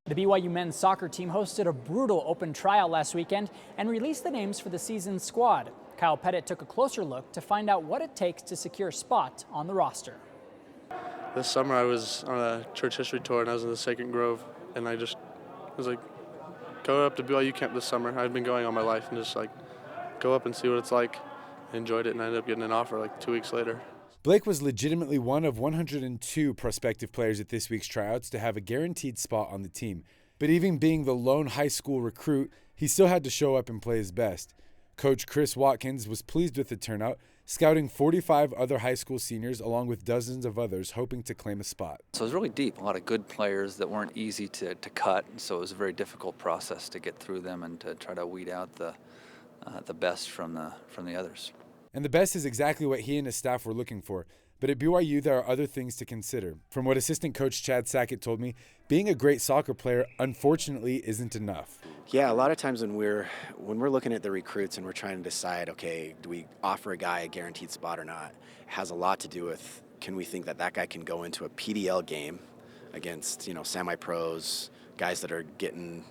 The BYU men's soccer team hosted a brutal open tryout last weekend and released the names for the season's squad. Kyle Petitt took a closer look to find out what it takes to secure a spot on the roster. This summer I was on a church history tour and I was in the Sacred Grove, and I was like, go up to BYU camp this summer. I've been going all my life and just like go up and see what it's like. I enjoyed it and I ended up getting an offer like 2 weeks later. Blake was legitimately one of 102 prospective players at this week's tryouts to have a guaranteed spot on the team. But even being the lone high school recruit, he still had to show up and play his best. Coach Chris Watkins was pleased with the turnout, scouting 45 other high school seniors along with dozens of others hoping to claim a spot. So it was really deep, a lot of good players that weren't easy to cut, so it was a very difficult process to get through them and to try to weed out the best from the others. And the best is exactly what he and his staff were looking for. But at BYU, there are other things to consider. From what assistant coach Chad Sackett told me, being a great soccer player, unfortunately, isn't enough. Yeah, a lot of times when we're looking at the recruits and we're trying to decide, okay, do we offer a guy a guaranteed spot or not, it has a lot to do with, can we think that guy can go into a PDL game against, semi-pros, guys that are getting,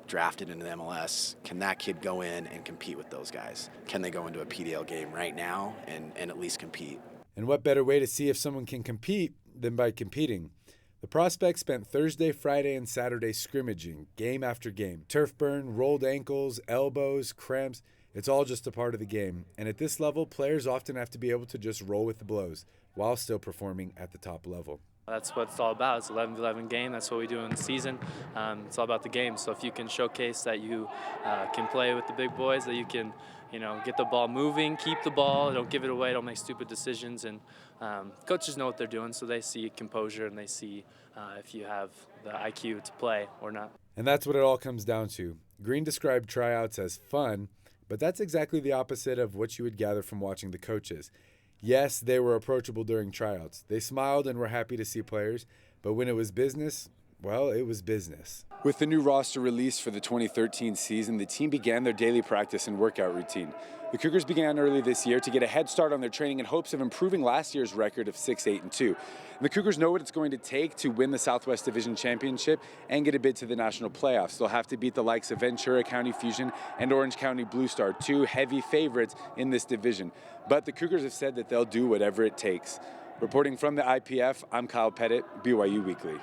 drafted into the MLS. Can that kid go in and compete with those guys? Can they go into a PDL game right now and at least compete? And what better way to see if someone can compete than by competing? The prospects spent Thursday, Friday, and Saturday scrimmaging, game after game. Turf burn, rolled ankles, elbows, cramps. It's all just a part of the game. And at this level, players often have to be able to just roll with the blows while still performing at the top level. That's what it's all about. It's 11-11 game. That's what we do in the season. It's all about the game. So if you can showcase that you can play with the big boys, that you can, get the ball moving, keep the ball, don't give it away, don't make stupid decisions. And coaches know what they're doing, so they see composure and they see if you have the IQ to play or not. And that's what it all comes down to. Green described tryouts as fun, but that's exactly the opposite of what you would gather from watching the coaches. Yes, they were approachable during tryouts. They smiled and were happy to see players, but when it was business, well, it was business. With the new roster released for the 2013 season, the team began their daily practice and workout routine. The Cougars began early this year to get a head start on their training in hopes of improving last year's record of 6-8-2. And the Cougars know what it's going to take to win the Southwest Division Championship and get a bid to the national playoffs. They'll have to beat the likes of Ventura County Fusion and Orange County Blue Star, two heavy favorites in this division. But the Cougars have said that they'll do whatever it takes. Reporting from the IPF, I'm Kyle Petitt, BYU Weekly.